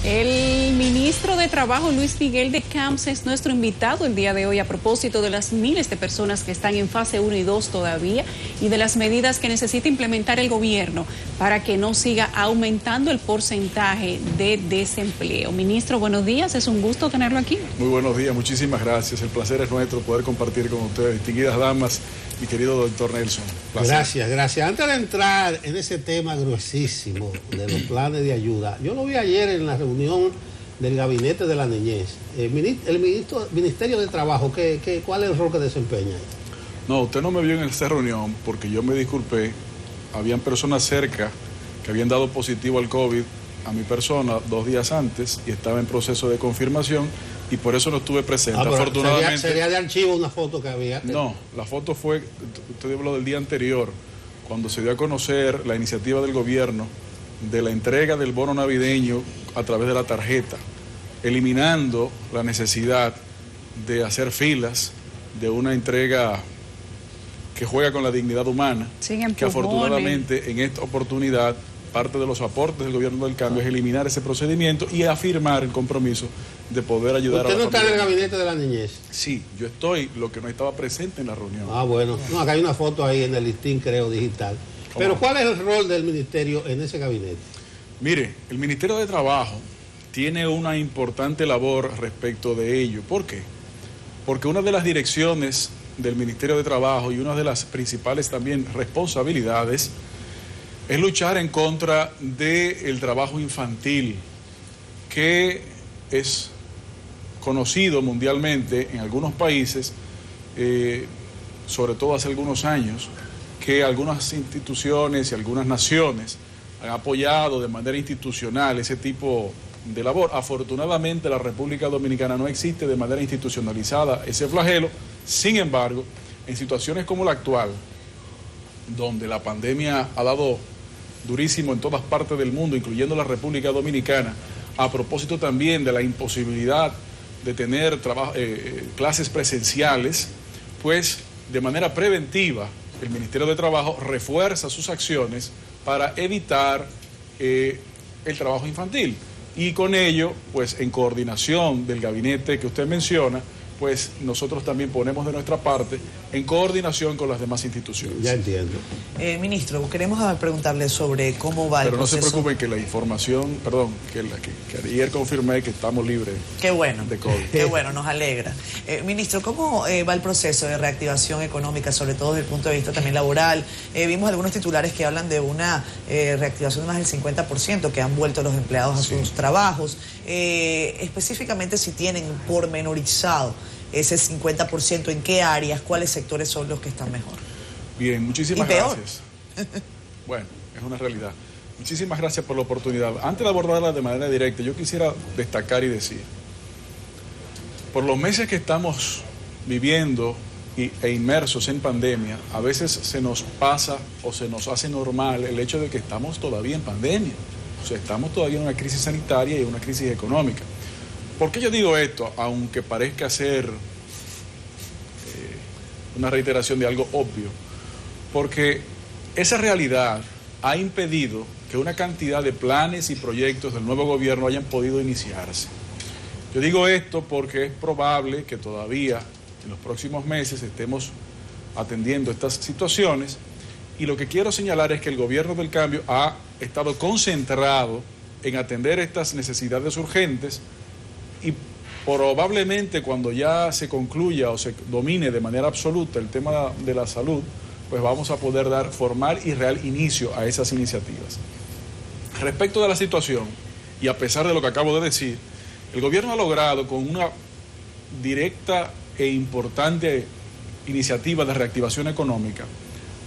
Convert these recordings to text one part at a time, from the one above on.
El ministro de Trabajo, Luis Miguel de Camps, es nuestro invitado el día de hoy a propósito de las miles de personas que están en fase 1 y 2 todavía y de las medidas que necesita implementar el gobierno para que no siga aumentando el porcentaje de desempleo. Ministro, buenos días, es un gusto tenerlo aquí. Muy buenos días, muchísimas gracias. El placer es nuestro poder compartir con ustedes, distinguidas damas, mi querido doctor Nelson. Placer. Gracias. Antes de entrar en ese tema gruesísimo de los planes de ayuda, yo lo vi ayer en la reunión del Gabinete de la Niñez. El Ministerio de Trabajo, ¿cuál es el rol que desempeña? No, usted no me vio en esa reunión porque yo me disculpé. Habían personas cerca que habían dado positivo al COVID a mi persona 2 días antes y estaba en proceso de confirmación y por eso no estuve presente. Afortunadamente. ¿Sería de archivo una foto que había? No, la foto fue, usted habló del día anterior, cuando se dio a conocer la iniciativa del gobierno de la entrega del bono navideño a través de la tarjeta, eliminando la necesidad de hacer filas, de una entrega que juega con la dignidad humana, que afortunadamente en esta oportunidad parte de los aportes del gobierno del cambio es eliminar ese procedimiento y afirmar el compromiso de poder ayudar a la familia. ¿Usted no está en el Gabinete de la Niñez? Sí, yo estoy, lo que no estaba presente en la reunión. Ah, bueno. No, acá hay una foto ahí en el listín, creo, digital. Pero ¿cuál es el rol del ministerio en ese gabinete? Mire, el Ministerio de Trabajo tiene una importante labor respecto de ello. ¿Por qué? Porque una de las direcciones del Ministerio de Trabajo y una de las principales también responsabilidades es luchar en contra del trabajo infantil, que es conocido mundialmente en algunos países, sobre todo hace algunos años, que algunas instituciones y algunas naciones han apoyado de manera institucional ese tipo de labor. Afortunadamente la República Dominicana no existe de manera institucionalizada ese flagelo. Sin embargo, en situaciones como la actual, donde la pandemia ha dado durísimo en todas partes del mundo, incluyendo la República Dominicana, a propósito también de la imposibilidad de tener clases presenciales, pues de manera preventiva el Ministerio de Trabajo refuerza sus acciones para evitar el trabajo infantil. Y con ello, pues en coordinación del gabinete que usted menciona, pues nosotros también ponemos de nuestra parte en coordinación con las demás instituciones. Ya entiendo. Ministro, queremos preguntarle sobre cómo va el proceso. Pero no se preocupen que la información, que ayer confirmé que estamos libres. Qué bueno, de COVID. Qué bueno, nos alegra. Ministro, ¿cómo va el proceso de reactivación económica, sobre todo desde el punto de vista también laboral? Vimos algunos titulares que hablan de una reactivación de más del 50%, que han vuelto los empleados a sus trabajos. Específicamente si tienen pormenorizado ese 50%, ¿en qué áreas, cuáles sectores son los que están mejor? Bien, muchísimas gracias. Bueno, es una realidad. Muchísimas gracias por la oportunidad. Antes de abordarla de manera directa, yo quisiera destacar y decir, por los meses que estamos viviendo e inmersos en pandemia, a veces se nos pasa o se nos hace normal el hecho de que estamos todavía en pandemia. O sea, estamos todavía en una crisis sanitaria y una crisis económica. ¿Por qué yo digo esto? Aunque parezca ser una reiteración de algo obvio. Porque esa realidad ha impedido que una cantidad de planes y proyectos del nuevo gobierno hayan podido iniciarse. Yo digo esto porque es probable que todavía en los próximos meses estemos atendiendo estas situaciones. Y lo que quiero señalar es que el gobierno del cambio ha estado concentrado en atender estas necesidades urgentes y probablemente cuando ya se concluya o se domine de manera absoluta el tema de la salud, pues vamos a poder dar formal y real inicio a esas iniciativas. Respecto de la situación, y a pesar de lo que acabo de decir, el gobierno ha logrado con una directa e importante iniciativa de reactivación económica,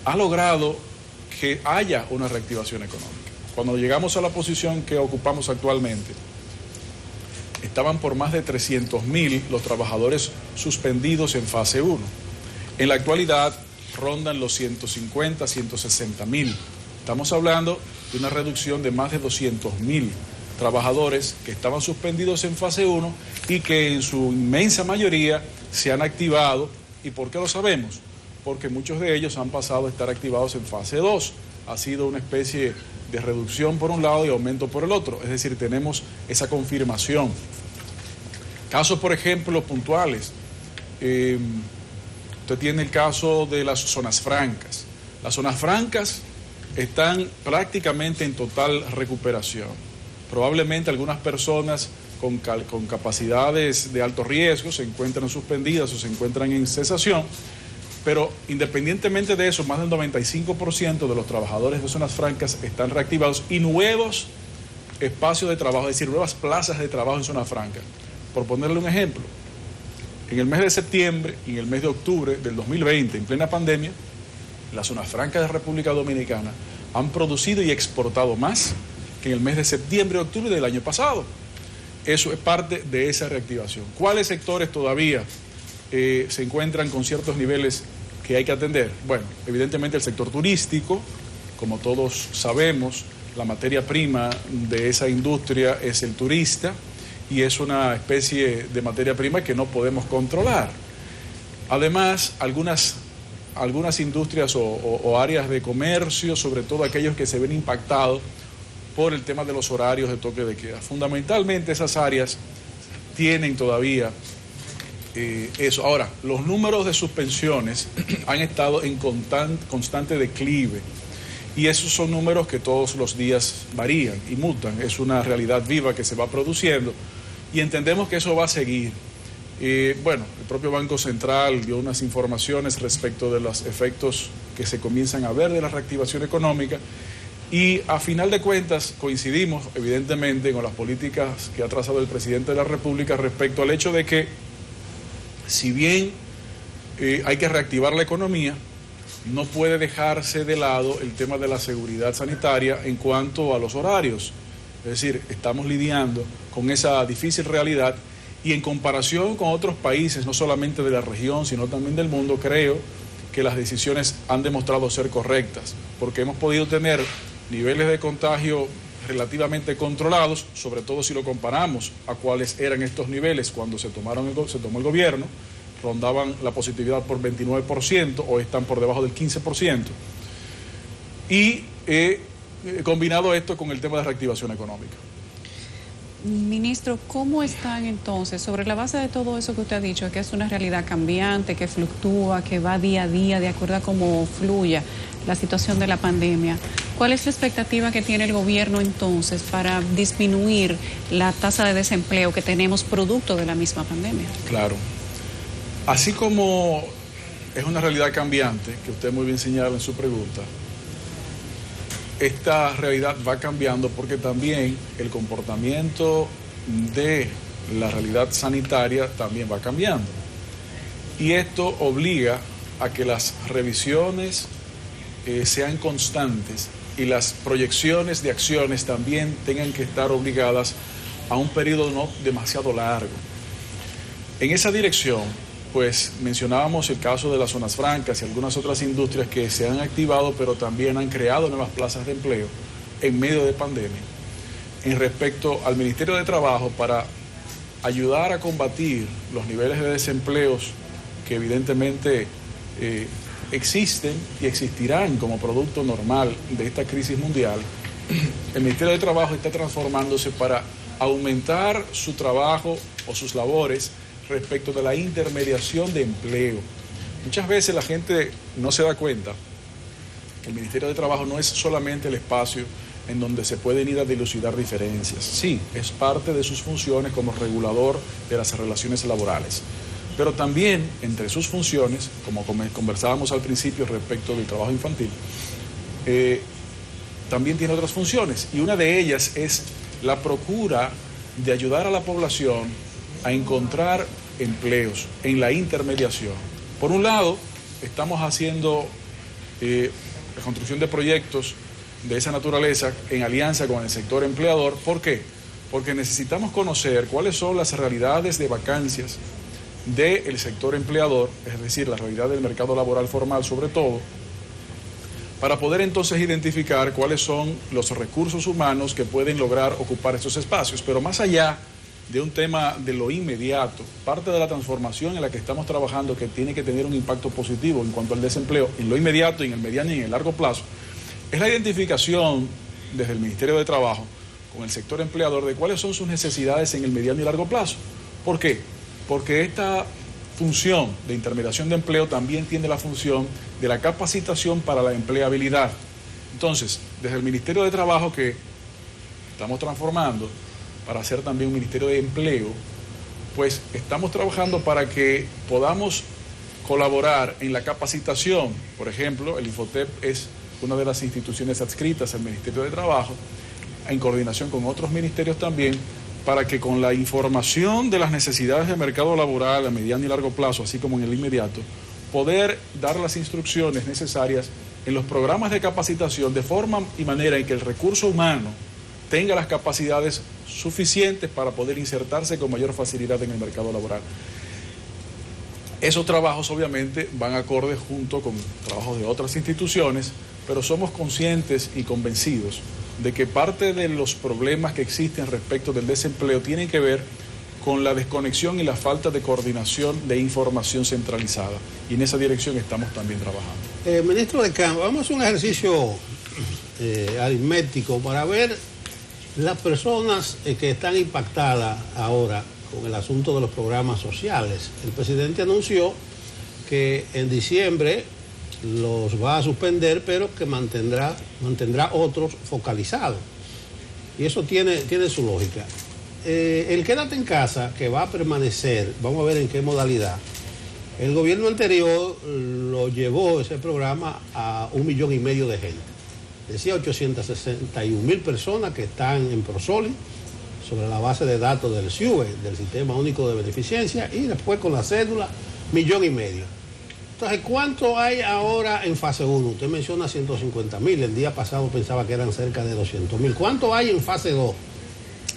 ha logrado que haya una reactivación económica. Cuando llegamos a la posición que ocupamos actualmente, estaban por más de 300.000 los trabajadores suspendidos en fase 1. En la actualidad rondan los 150, 160.000. Estamos hablando de una reducción de más de 200.000 trabajadores que estaban suspendidos en fase 1 y que en su inmensa mayoría se han activado. ¿Y por qué lo sabemos? Porque muchos de ellos han pasado a estar activados en fase 2. Ha sido una especie de reducción por un lado y aumento por el otro. Es decir, tenemos esa confirmación. Casos, por ejemplo, puntuales. Usted tiene el caso de las zonas francas. Las zonas francas están prácticamente en total recuperación. Probablemente algunas personas con capacidades de alto riesgo se encuentran suspendidas o se encuentran en cesación, pero independientemente de eso, más del 95% de los trabajadores de zonas francas están reactivados y nuevos espacios de trabajo, es decir, nuevas plazas de trabajo en zonas francas. Por ponerle un ejemplo, en el mes de septiembre y en el mes de octubre del 2020, en plena pandemia, las zonas francas de República Dominicana han producido y exportado más que en el mes de septiembre y octubre del año pasado. Eso es parte de esa reactivación. ¿Cuáles sectores todavía se encuentran con ciertos niveles que hay que atender? Bueno, evidentemente el sector turístico, como todos sabemos, la materia prima de esa industria es el turista y es una especie de materia prima que no podemos controlar. Además, algunas industrias o áreas de comercio, sobre todo aquellos que se ven impactados por el tema de los horarios de toque de queda. Fundamentalmente esas áreas tienen todavía eso. Ahora, los números de suspensiones han estado en constante declive y esos son números que todos los días varían y mutan. Es una realidad viva que se va produciendo y entendemos que eso va a seguir. Bueno, el propio Banco Central dio unas informaciones respecto de los efectos que se comienzan a ver de la reactivación económica y a final de cuentas coincidimos evidentemente con las políticas que ha trazado el presidente de la República respecto al hecho de que si bien hay que reactivar la economía, no puede dejarse de lado el tema de la seguridad sanitaria en cuanto a los horarios. Es decir, estamos lidiando con esa difícil realidad y en comparación con otros países, no solamente de la región, sino también del mundo, creo que las decisiones han demostrado ser correctas, porque hemos podido tener niveles de contagio relativamente controlados, sobre todo si lo comparamos a cuáles eran estos niveles cuando se tomó el gobierno, rondaban la positividad por 29% o están por debajo del 15%. Y combinado esto con el tema de reactivación económica. Ministro, ¿cómo están entonces, sobre la base de todo eso que usted ha dicho, que es una realidad cambiante, que fluctúa, que va día a día de acuerdo a cómo fluya la situación de la pandemia? ¿Cuál es la expectativa que tiene el gobierno entonces para disminuir la tasa de desempleo que tenemos producto de la misma pandemia? Claro. Así como es una realidad cambiante, que usted muy bien señala en su pregunta, esta realidad va cambiando porque también el comportamiento de la realidad sanitaria también va cambiando. Y esto obliga a que las revisiones sean constantes y las proyecciones de acciones también tengan que estar obligadas a un periodo no demasiado largo. En esa dirección, pues mencionábamos el caso de las zonas francas y algunas otras industrias que se han activado, pero también han creado nuevas plazas de empleo en medio de pandemia. En respecto al Ministerio de Trabajo, para ayudar a combatir los niveles de desempleos que evidentemente existen y existirán como producto normal de esta crisis mundial, el Ministerio de Trabajo está transformándose para aumentar su trabajo o sus labores respecto de la intermediación de empleo. Muchas veces la gente no se da cuenta que el Ministerio de Trabajo no es solamente el espacio en donde se pueden ir a dilucidar diferencias. Sí, es parte de sus funciones como regulador de las relaciones laborales. Pero también entre sus funciones, como conversábamos al principio respecto del trabajo infantil, también tiene otras funciones y una de ellas es la procura de ayudar a la población a encontrar empleos en la intermediación. Por un lado, estamos haciendo la construcción de proyectos de esa naturaleza en alianza con el sector empleador. ¿Por qué? Porque necesitamos conocer cuáles son las realidades de vacancias del sector empleador, es decir, la realidad del mercado laboral formal sobre todo, para poder entonces identificar cuáles son los recursos humanos que pueden lograr ocupar estos espacios. Pero más allá de un tema de lo inmediato, parte de la transformación en la que estamos trabajando, que tiene que tener un impacto positivo en cuanto al desempleo, en lo inmediato, en el mediano y en el largo plazo, es la identificación desde el Ministerio de Trabajo con el sector empleador de cuáles son sus necesidades en el mediano y largo plazo. ¿Por qué? Porque esta función de intermediación de empleo también tiene la función de la capacitación para la empleabilidad. Entonces, desde el Ministerio de Trabajo, que estamos transformando para hacer también un Ministerio de Empleo, pues estamos trabajando para que podamos colaborar en la capacitación. Por ejemplo, el Infotep es una de las instituciones adscritas al Ministerio de Trabajo, en coordinación con otros ministerios también, para que con la información de las necesidades del mercado laboral a mediano y largo plazo, así como en el inmediato, poder dar las instrucciones necesarias en los programas de capacitación de forma y manera en que el recurso humano tenga las capacidades suficientes para poder insertarse con mayor facilidad en el mercado laboral. Esos trabajos obviamente van acordes junto con trabajos de otras instituciones, pero somos conscientes y convencidos de que parte de los problemas que existen respecto del desempleo tienen que ver con la desconexión y la falta de coordinación de información centralizada. Y en esa dirección estamos también trabajando. Ministro de Campo, vamos a hacer un ejercicio aritmético para ver las personas que están impactadas ahora con el asunto de los programas sociales. El presidente anunció que en diciembre los va a suspender, pero que mantendrá otros focalizados. Y eso tiene su lógica. El quédate en casa, que va a permanecer, vamos a ver en qué modalidad. El gobierno anterior lo llevó ese programa a 1,5 millones de gente. Decía 861,000 personas que están en Prosoli, sobre la base de datos del SIUBE, del Sistema Único de Beneficencia, y después con la cédula, 1,5 millones. Entonces, ¿cuánto hay ahora en fase 1? Usted menciona 150,000, el día pasado pensaba que eran cerca de 200,000. ¿Cuánto hay en fase 2?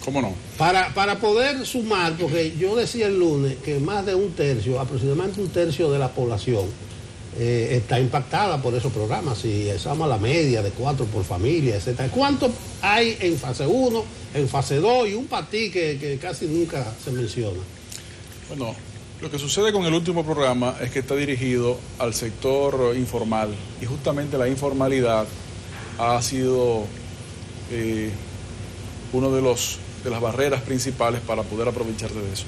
¿Cómo no? Para poder sumar, porque yo decía el lunes que más de un tercio, aproximadamente un tercio de la población está impactada por esos programas. Si usamos la media de 4 por familia, etc. ¿Cuánto hay en fase 1, en fase 2 y un patí que casi nunca se menciona? Bueno, lo que sucede con el último programa es que está dirigido al sector informal y justamente la informalidad ha sido uno de las barreras principales para poder aprovecharte de eso.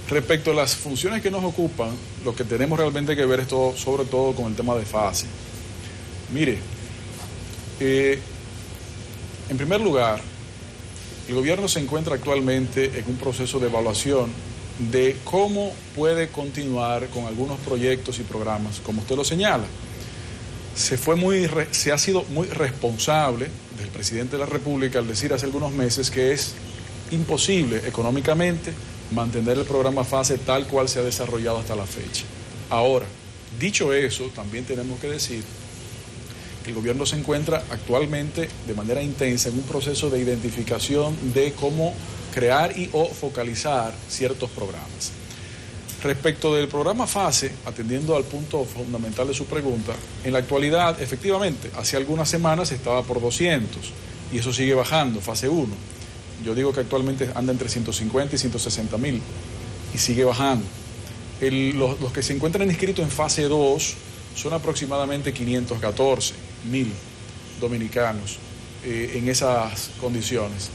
Respecto a las funciones que nos ocupan, lo que tenemos realmente que ver es sobre todo con el tema de fase. Mire, en primer lugar, el gobierno se encuentra actualmente en un proceso de evaluación de cómo puede continuar con algunos proyectos y programas, como usted lo señala. Se ha sido muy responsable del presidente de la República al decir hace algunos meses que es imposible económicamente mantener el programa FASE tal cual se ha desarrollado hasta la fecha. Ahora, dicho eso, también tenemos que decir que el gobierno se encuentra actualmente de manera intensa en un proceso de identificación de cómo crear y o focalizar ciertos programas. Respecto del programa FASE, atendiendo al punto fundamental de su pregunta, en la actualidad, efectivamente, hace algunas semanas estaba por 200 y eso sigue bajando, fase 1. Yo digo que actualmente anda entre 150 y 160,000 y sigue bajando. Los que se encuentran inscritos en fase 2 son aproximadamente 514,000 dominicanos en esas condiciones.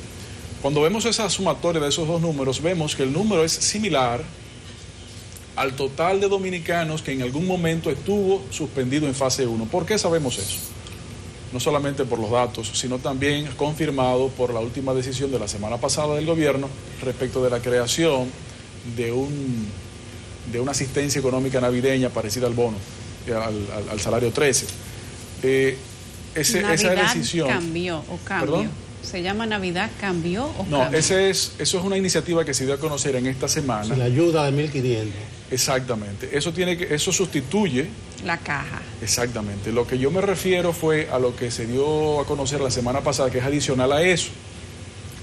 Cuando vemos esa sumatoria de esos dos números, vemos que el número es similar al total de dominicanos que en algún momento estuvo suspendido en fase 1. ¿Por qué sabemos eso? No solamente por los datos, sino también confirmado por la última decisión de la semana pasada del gobierno respecto de la creación de una asistencia económica navideña parecida al bono, al salario 13. Esa decisión cambió o cambio. ¿Perdón? ¿Se llama Navidad cambió o no, cambio? Eso es una iniciativa que se dio a conocer en esta semana. La ayuda de 1.500. Exactamente. Eso sustituye la caja. Exactamente. Lo que yo me refiero fue a lo que se dio a conocer la semana pasada, que es adicional a eso.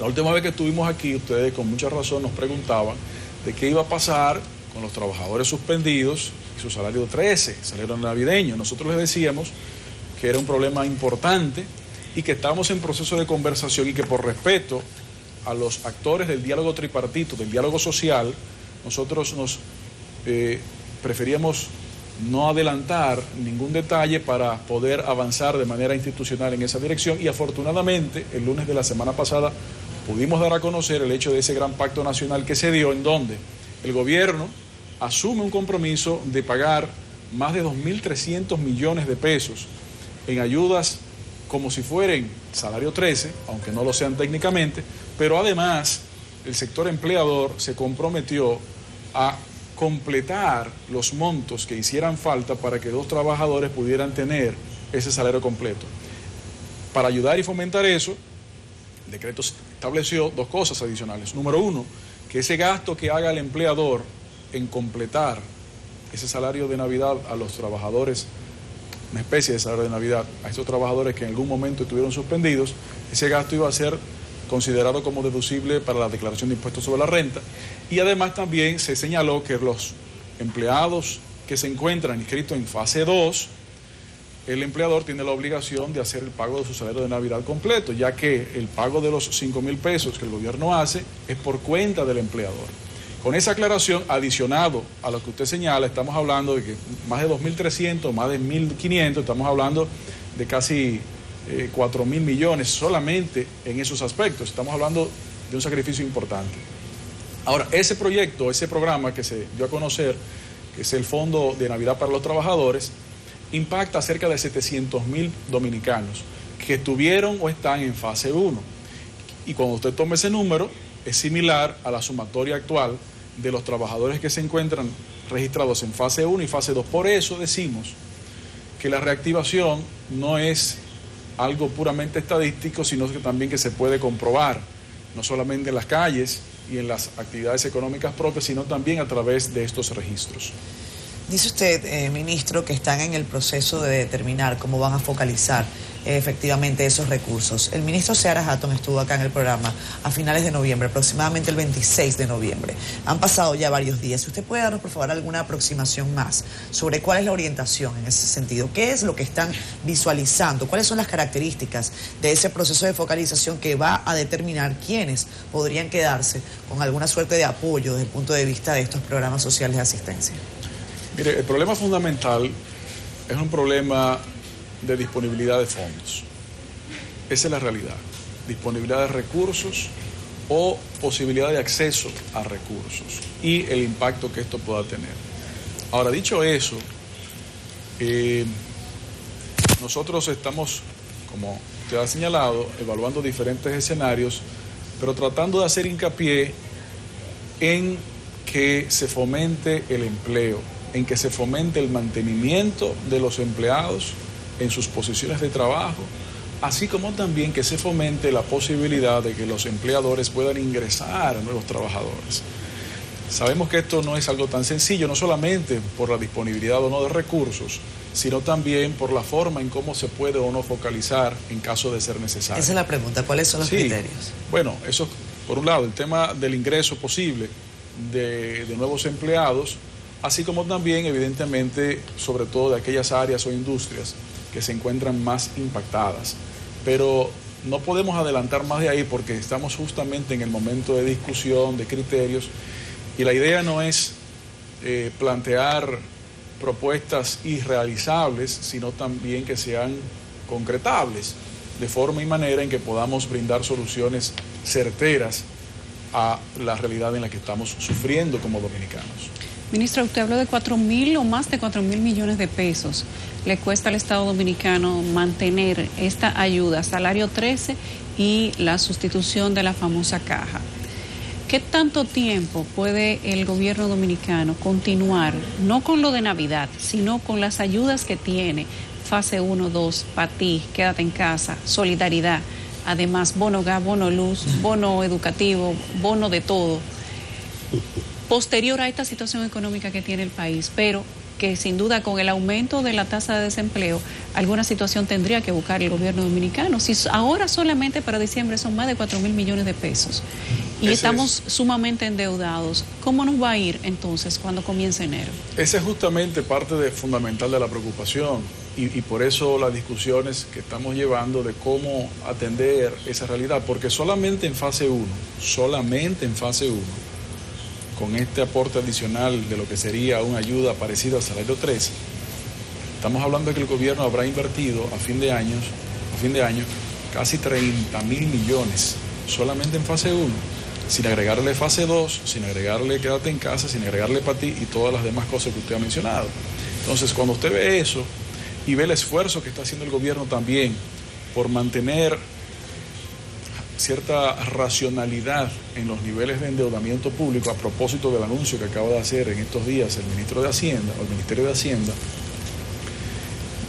La última vez que estuvimos aquí, ustedes con mucha razón nos preguntaban de qué iba a pasar con los trabajadores suspendidos y su salario 13, salario navideño. Nosotros les decíamos que era un problema importante y que estábamos en proceso de conversación y que por respeto a los actores del diálogo tripartito, del diálogo social, nosotros preferíamos no adelantar ningún detalle para poder avanzar de manera institucional en esa dirección, y afortunadamente el lunes de la semana pasada pudimos dar a conocer el hecho de ese gran pacto nacional que se dio, en donde el gobierno asume un compromiso de pagar más de 2.300 millones de pesos en ayudas como si fueran salario 13, aunque no lo sean técnicamente, pero además el sector empleador se comprometió a completar los montos que hicieran falta para que 2 trabajadores pudieran tener ese salario completo. Para ayudar y fomentar eso, el decreto estableció 2 cosas adicionales. Número 1, que ese gasto que haga el empleador en completar ese salario de Navidad a los trabajadores, una especie de salario de Navidad, a esos trabajadores que en algún momento estuvieron suspendidos, ese gasto iba a ser considerado como deducible para la declaración de impuestos sobre la renta, y además también se señaló que los empleados que se encuentran inscritos en fase 2, el empleador tiene la obligación de hacer el pago de su salario de Navidad completo, ya que el pago de los 5.000 pesos que el gobierno hace es por cuenta del empleador. Con esa aclaración, adicionado a lo que usted señala, estamos hablando de que más de 2.300, más de 1.500, estamos hablando de casi 4.000 millones solamente en esos aspectos. Estamos hablando de un sacrificio importante. Ahora, ese proyecto, ese programa que se dio a conocer, que es el Fondo de Navidad para los Trabajadores, impacta a cerca de 700.000 dominicanos que estuvieron o están en fase 1. Y cuando usted toma ese número, es similar a la sumatoria actual de los trabajadores que se encuentran registrados en fase 1 y fase 2. Por eso decimos que la reactivación no es algo puramente estadístico, sino que también que se puede comprobar, no solamente en las calles y en las actividades económicas propias, sino también a través de estos registros. Dice usted, ministro, que están en el proceso de determinar cómo van a focalizar efectivamente esos recursos. El ministro Seara Hatton estuvo acá en el programa a finales de noviembre, aproximadamente el 26 de noviembre. Han pasado ya varios días. ¿Usted puede darnos, por favor, alguna aproximación más sobre cuál es la orientación en ese sentido? ¿Qué es lo que están visualizando? ¿Cuáles son las características de ese proceso de focalización que va a determinar quiénes podrían quedarse con alguna suerte de apoyo desde el punto de vista de estos programas sociales de asistencia? Mire, el problema fundamental es un problema de disponibilidad de fondos. Esa es la realidad. Disponibilidad de recursos o posibilidad de acceso a recursos y el impacto que esto pueda tener. Ahora, dicho eso, nosotros estamos, como usted ha señalado, evaluando diferentes escenarios, pero tratando de hacer hincapié en que se fomente el empleo, en que se fomente el mantenimiento de los empleados en sus posiciones de trabajo, así como también que se fomente la posibilidad de que los empleadores puedan ingresar a nuevos trabajadores. Sabemos que esto no es algo tan sencillo, no solamente por la disponibilidad o no de recursos, sino también por la forma en cómo se puede o no focalizar en caso de ser necesario. Esa es la pregunta, ¿cuáles son los criterios? Bueno, eso, por un lado, el tema del ingreso posible de nuevos empleados, así como también, evidentemente, sobre todo de aquellas áreas o industrias que se encuentran más impactadas. Pero no podemos adelantar más de ahí porque estamos justamente en el momento de discusión, de criterios, y la idea no es plantear propuestas irrealizables, sino también que sean concretables, de forma y manera en que podamos brindar soluciones certeras a la realidad en la que estamos sufriendo como dominicanos. Ministra, usted habló de 4.000 o más de 4.000 millones de pesos. Le cuesta al Estado Dominicano mantener esta ayuda, salario 13 y la sustitución de la famosa caja. ¿Qué tanto tiempo puede el gobierno dominicano continuar, no con lo de Navidad, sino con las ayudas que tiene, fase 1, 2, para ti, quédate en casa, solidaridad, además bono gas, bono luz, bono educativo, bono de todo, posterior a esta situación económica que tiene el país, pero que sin duda con el aumento de la tasa de desempleo, alguna situación tendría que buscar el gobierno dominicano? Si ahora solamente para diciembre son más de 4.000 millones de pesos y estamos sumamente endeudados, ¿cómo nos va a ir entonces cuando comience enero? Esa es justamente parte fundamental de la preocupación y por eso las discusiones que estamos llevando de cómo atender esa realidad, porque solamente en fase 1, con este aporte adicional de lo que sería una ayuda parecida al salario 13, estamos hablando de que el gobierno habrá invertido a fin de año casi 30.000 millones solamente en fase 1, sin agregarle fase 2, sin agregarle quédate en casa, sin agregarle para ti y todas las demás cosas que usted ha mencionado. Entonces, cuando usted ve eso y ve el esfuerzo que está haciendo el gobierno también por mantener cierta racionalidad en los niveles de endeudamiento público, a propósito del anuncio que acaba de hacer en estos días el ministro de Hacienda, o el Ministerio de Hacienda,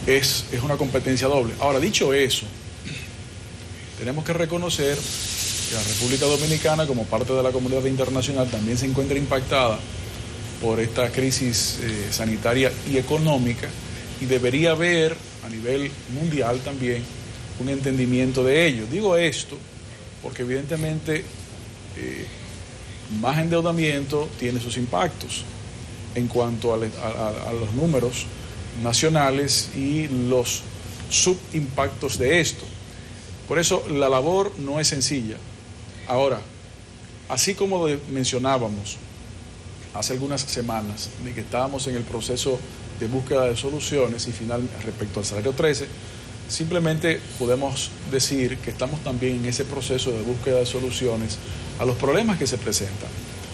es una competencia doble. Ahora, dicho eso, tenemos que reconocer que la República Dominicana, como parte de la comunidad internacional, también se encuentra impactada por esta crisis sanitaria y económica, y debería haber a nivel mundial también un entendimiento de ello. Digo esto porque evidentemente más endeudamiento tiene sus impactos en cuanto a los números nacionales y los subimpactos de esto. Por eso la labor no es sencilla. Ahora, así como mencionábamos hace algunas semanas de que estábamos en el proceso de búsqueda de soluciones y final respecto al salario 13, simplemente podemos decir que estamos también en ese proceso de búsqueda de soluciones a los problemas que se presentan,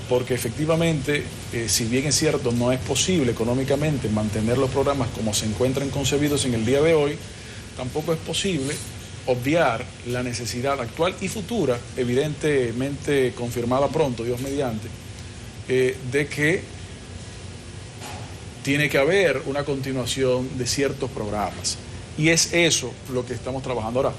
porque efectivamente, si bien es cierto, no es posible económicamente mantener los programas como se encuentran concebidos en el día de hoy, tampoco es posible obviar la necesidad actual y futura, evidentemente confirmada pronto, Dios mediante, de que tiene que haber una continuación de ciertos programas. Y es eso lo que estamos trabajando ahora.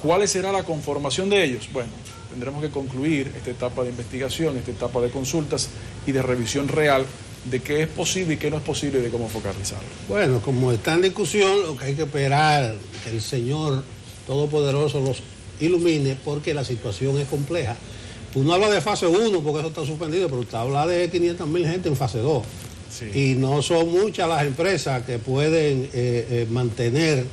¿Cuál será la conformación de ellos? Bueno, tendremos que concluir esta etapa de investigación, esta etapa de consultas y de revisión real de qué es posible y qué no es posible y de cómo focalizarlo. Bueno, como está en discusión, lo que hay que esperar que el Señor Todopoderoso los ilumine, porque la situación es compleja. Uno habla de fase 1 porque eso está suspendido, pero usted habla de 500.000 gente en fase 2. Sí. Y no son muchas las empresas que pueden mantener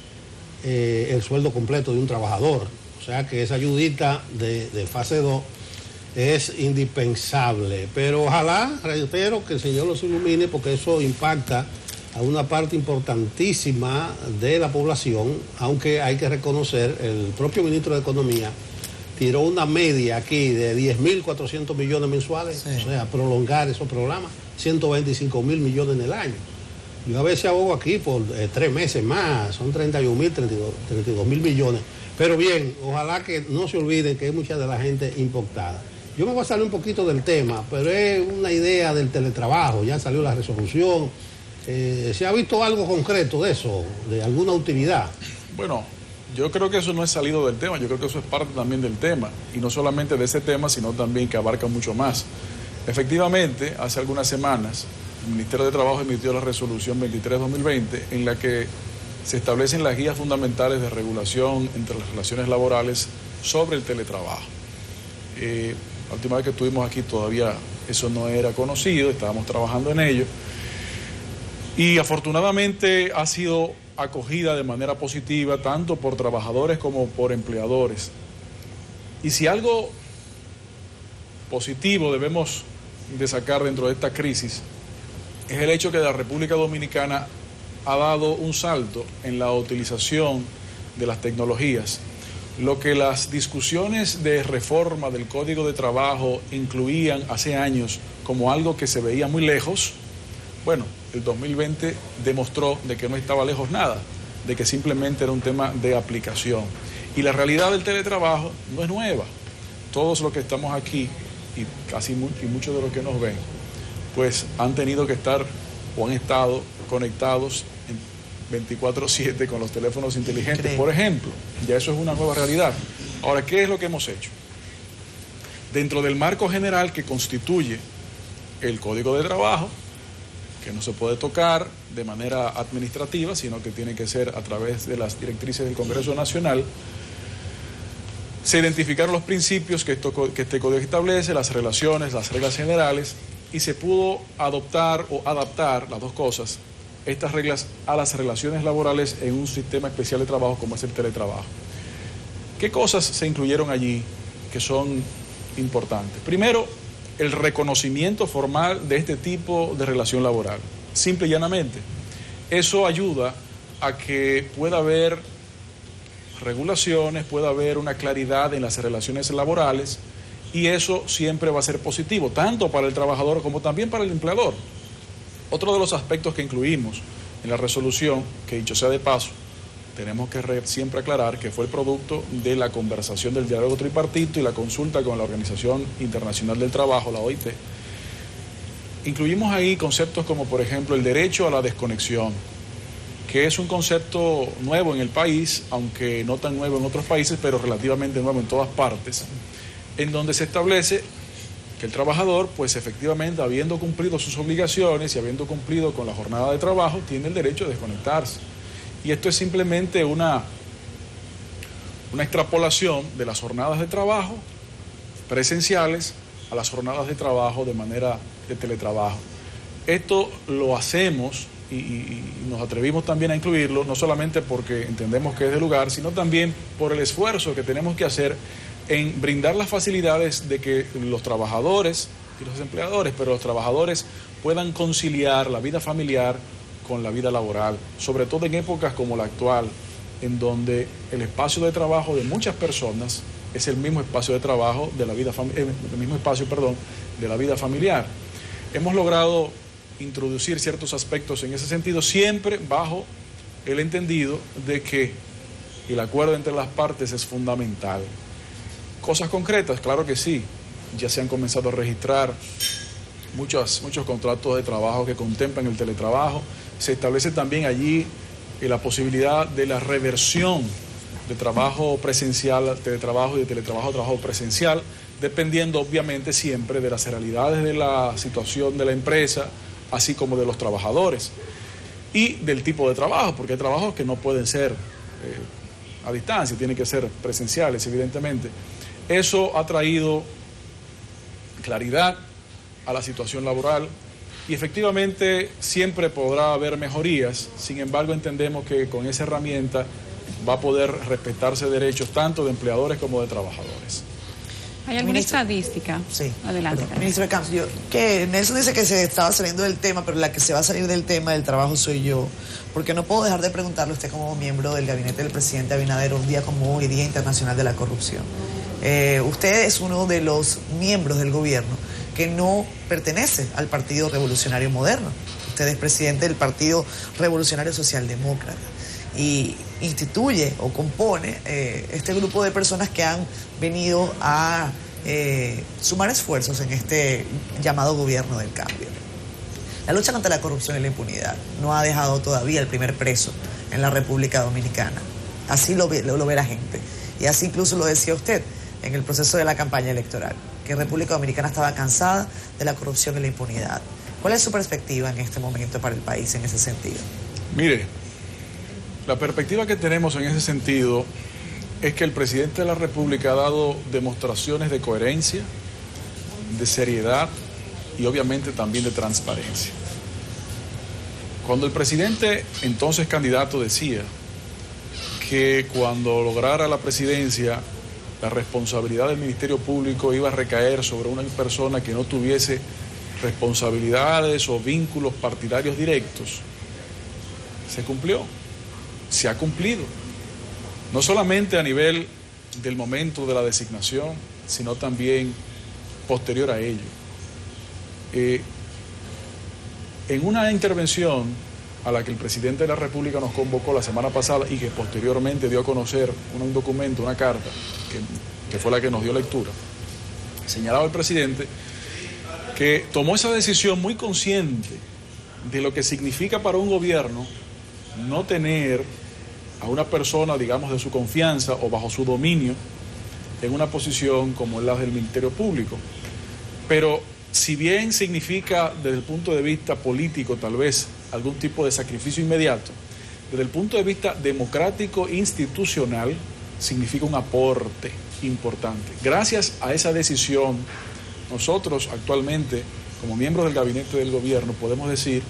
el sueldo completo de un trabajador. O sea que esa ayudita de fase 2 es indispensable. Pero ojalá, reitero, que el Señor los ilumine, porque eso impacta a una parte importantísima de la población, aunque hay que reconocer, el propio ministro de Economía tiró una media aquí de 10.400 millones mensuales, sí. O sea, prolongar esos programas, 125.000 millones en el año. Yo a veces abogo aquí por 3 meses más, son 31.000, 32.000 millones. Pero bien, ojalá que no se olviden que hay mucha de la gente impactada. Yo me voy a salir un poquito del tema, pero es una idea del teletrabajo, ya salió la resolución. ¿Se ha visto algo concreto de eso, de alguna utilidad? Bueno, yo creo que eso no es salido del tema, yo creo que eso es parte también del tema, y no solamente de ese tema, sino también que abarca mucho más. Efectivamente, hace algunas semanas, el Ministerio de Trabajo emitió la resolución 23-2020, en la que se establecen las guías fundamentales de regulación entre las relaciones laborales sobre el teletrabajo. La última vez que estuvimos aquí todavía eso no era conocido, estábamos trabajando en ello. Y afortunadamente ha sido acogida de manera positiva tanto por trabajadores como por empleadores. Y si algo positivo debemos de sacar dentro de esta crisis es el hecho que la República Dominicana ha dado un salto en la utilización de las tecnologías. Lo que las discusiones de reforma del Código de Trabajo incluían hace años como algo que se veía muy lejos, bueno, el 2020 demostró de que no estaba lejos nada, de que simplemente era un tema de aplicación. Y la realidad del teletrabajo no es nueva. Todos los que estamos aquí y muchos de los que nos ven, pues han tenido que estar o han estado conectados en 24/7 con los teléfonos inteligentes, Creo. Por ejemplo. Ya eso es una nueva realidad. Ahora, ¿qué es lo que hemos hecho? Dentro del marco general que constituye el Código de Trabajo, que no se puede tocar de manera administrativa, sino que tiene que ser a través de las directrices del Congreso Nacional, se identificaron los principios que este código establece, las relaciones, las reglas generales, y se pudo adoptar o adaptar, las dos cosas, estas reglas a las relaciones laborales en un sistema especial de trabajo como es el teletrabajo. ¿Qué cosas se incluyeron allí que son importantes? Primero, el reconocimiento formal de este tipo de relación laboral, simple y llanamente. Eso ayuda a que pueda haber regulaciones, pueda haber una claridad en las relaciones laborales, y eso siempre va a ser positivo, tanto para el trabajador como también para el empleador. Otro de los aspectos que incluimos en la resolución, que dicho sea de paso, tenemos que siempre aclarar que fue el producto de la conversación del diálogo tripartito y la consulta con la Organización Internacional del Trabajo, la OIT. Incluimos ahí conceptos como, por ejemplo, el derecho a la desconexión, que es un concepto nuevo en el país, aunque no tan nuevo en otros países, pero relativamente nuevo en todas partes, en donde se establece que el trabajador, pues efectivamente, habiendo cumplido sus obligaciones y habiendo cumplido con la jornada de trabajo, tiene el derecho a desconectarse. Y esto es simplemente una extrapolación de las jornadas de trabajo presenciales a las jornadas de trabajo de manera de teletrabajo. Esto lo hacemos y nos atrevimos también a incluirlo, no solamente porque entendemos que es de lugar, sino también por el esfuerzo que tenemos que hacer en brindar las facilidades de que los trabajadores y los empleadores, pero los trabajadores puedan conciliar la vida familiar con la vida laboral, sobre todo en épocas como la actual, en donde el espacio de trabajo de muchas personas es el mismo espacio de trabajo de la vida de la vida familiar. Hemos logrado introducir ciertos aspectos en ese sentido, siempre bajo el entendido de que el acuerdo entre las partes es fundamental. Cosas concretas, claro que sí, ya se han comenzado a registrar muchos contratos de trabajo que contemplan el teletrabajo. Se establece también allí la posibilidad de la reversión de trabajo presencial al teletrabajo y de teletrabajo a trabajo presencial, dependiendo obviamente siempre de las realidades de la situación de la empresa, así como de los trabajadores y del tipo de trabajo, porque hay trabajos que no pueden ser a distancia, tienen que ser presenciales, evidentemente. Eso ha traído claridad a la situación laboral y efectivamente siempre podrá haber mejorías. Sin embargo, entendemos que con esa herramienta va a poder respetarse derechos tanto de empleadores como de trabajadores. ¿Hay alguna estadística? Sí. Adelante. Ministro de Camps, que Nelson dice que se estaba saliendo del tema, pero la que se va a salir del tema del trabajo soy yo, porque no puedo dejar de preguntarle a usted como miembro del gabinete del presidente Abinader, un día como hoy, Día Internacional de la Corrupción. Usted es uno de los miembros del gobierno que no pertenece al Partido Revolucionario Moderno. Usted es presidente del Partido Revolucionario Socialdemócrata y instituye o compone este grupo de personas que han venido a sumar esfuerzos en este llamado gobierno del cambio. La lucha contra la corrupción y la impunidad no ha dejado todavía el primer preso en la República Dominicana. Así lo ve la gente. Y así incluso lo decía usted en el proceso de la campaña electoral, que República Dominicana estaba cansada de la corrupción y la impunidad. ¿Cuál es su perspectiva en este momento para el país en ese sentido? Mire, la perspectiva que tenemos en ese sentido es que el presidente de la República ha dado demostraciones de coherencia, de seriedad y obviamente también de transparencia. Cuando el presidente, entonces candidato, decía que cuando lograra la presidencia la responsabilidad del Ministerio Público iba a recaer sobre una persona que no tuviese responsabilidades o vínculos partidarios directos, se cumplió, se ha cumplido, no solamente a nivel del momento de la designación, sino también posterior a ello. En una intervención a la que el presidente de la República nos convocó la semana pasada y que posteriormente dio a conocer un documento, una carta, que fue la que nos dio lectura, señalaba el presidente que tomó esa decisión muy consciente de lo que significa para un gobierno no tener a una persona, digamos, de su confianza o bajo su dominio en una posición como la del Ministerio Público. Pero si bien significa desde el punto de vista político tal vez algún tipo de sacrificio inmediato, desde el punto de vista democrático institucional significa un aporte importante. Gracias a esa decisión, nosotros actualmente, como miembros del gabinete del gobierno, podemos decir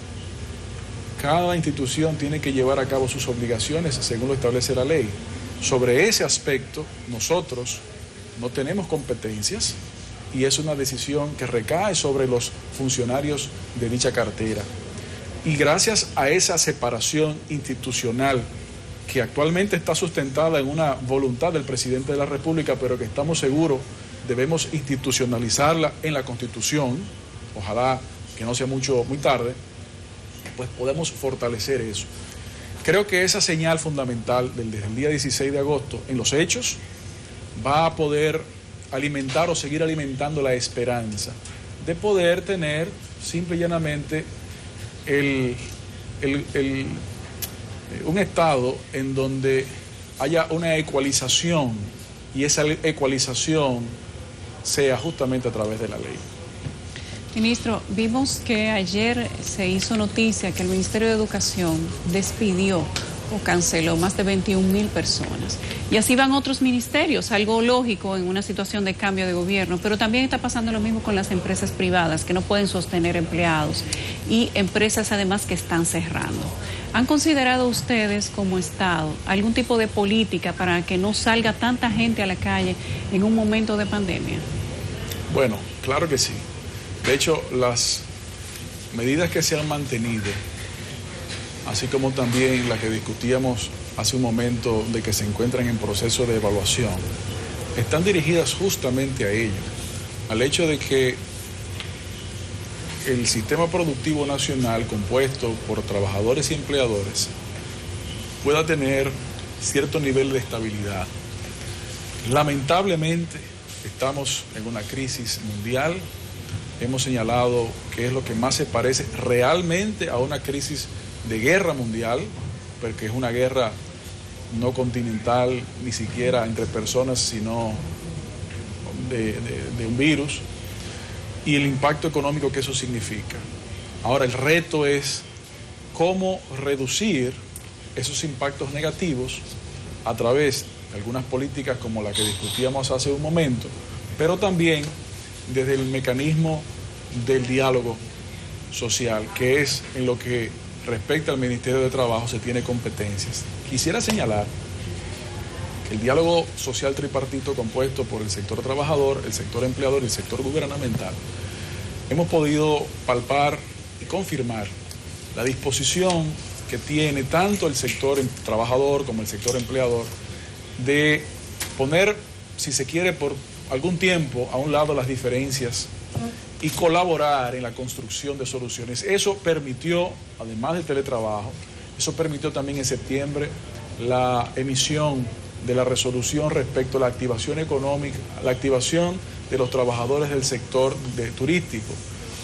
cada institución tiene que llevar a cabo sus obligaciones según lo establece la ley. Sobre ese aspecto, nosotros no tenemos competencias y es una decisión que recae sobre los funcionarios de dicha cartera. Y gracias a esa separación institucional que actualmente está sustentada en una voluntad del presidente de la República, pero que estamos seguros debemos institucionalizarla en la Constitución, ojalá que no sea muy tarde, pues podemos fortalecer eso. Creo que esa señal fundamental desde el día 16 de agosto en los hechos va a poder alimentar o seguir alimentando la esperanza de poder tener simple y llanamente un estado en donde haya una ecualización y esa ecualización sea justamente a través de la ley. Ministro, vimos que ayer se hizo noticia que el Ministerio de Educación despidió o canceló más de 21,000 personas. Y así van otros ministerios, algo lógico en una situación de cambio de gobierno, pero también está pasando lo mismo con las empresas privadas que no pueden sostener empleados y empresas además que están cerrando. ¿Han considerado ustedes como Estado algún tipo de política para que no salga tanta gente a la calle en un momento de pandemia? Bueno, claro que sí. De hecho, las medidas que se han mantenido, así como también la que discutíamos hace un momento de que se encuentran en proceso de evaluación, están dirigidas justamente a ello, al hecho de que el sistema productivo nacional compuesto por trabajadores y empleadores pueda tener cierto nivel de estabilidad. Lamentablemente estamos en una crisis mundial. Hemos señalado que es lo que más se parece realmente a una crisis de guerra mundial, porque es una guerra no continental, ni siquiera entre personas, sino de un virus, y el impacto económico que eso significa. Ahora, el reto es cómo reducir esos impactos negativos a través de algunas políticas como la que discutíamos hace un momento, pero también desde el mecanismo del diálogo social, que es en lo que respecta al Ministerio de Trabajo se tiene competencias. Quisiera señalar que el diálogo social tripartito compuesto por el sector trabajador, el sector empleador y el sector gubernamental, hemos podido palpar y confirmar la disposición que tiene tanto el sector trabajador como el sector empleador de poner, si se quiere, por algún tiempo a un lado las diferencias y colaborar en la construcción de soluciones. Eso permitió, además del teletrabajo, eso permitió también en septiembre la emisión de la resolución respecto a la activación económica, la activación de los trabajadores del sector turístico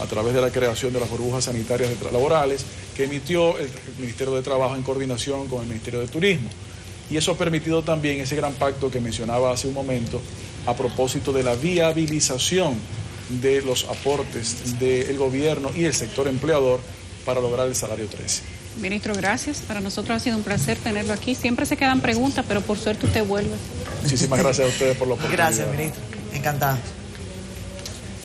a través de la creación de las burbujas sanitarias laborales que emitió el Ministerio de Trabajo en coordinación con el Ministerio de Turismo. Y eso ha permitido también ese gran pacto que mencionaba hace un momento a propósito de la viabilización de los aportes del gobierno y el sector empleador para lograr el salario 13. Ministro, gracias. Para nosotros ha sido un placer tenerlo aquí. Siempre se quedan preguntas, pero por suerte usted vuelve. Muchísimas gracias a ustedes por la oportunidad. Gracias, ministro. Encantada.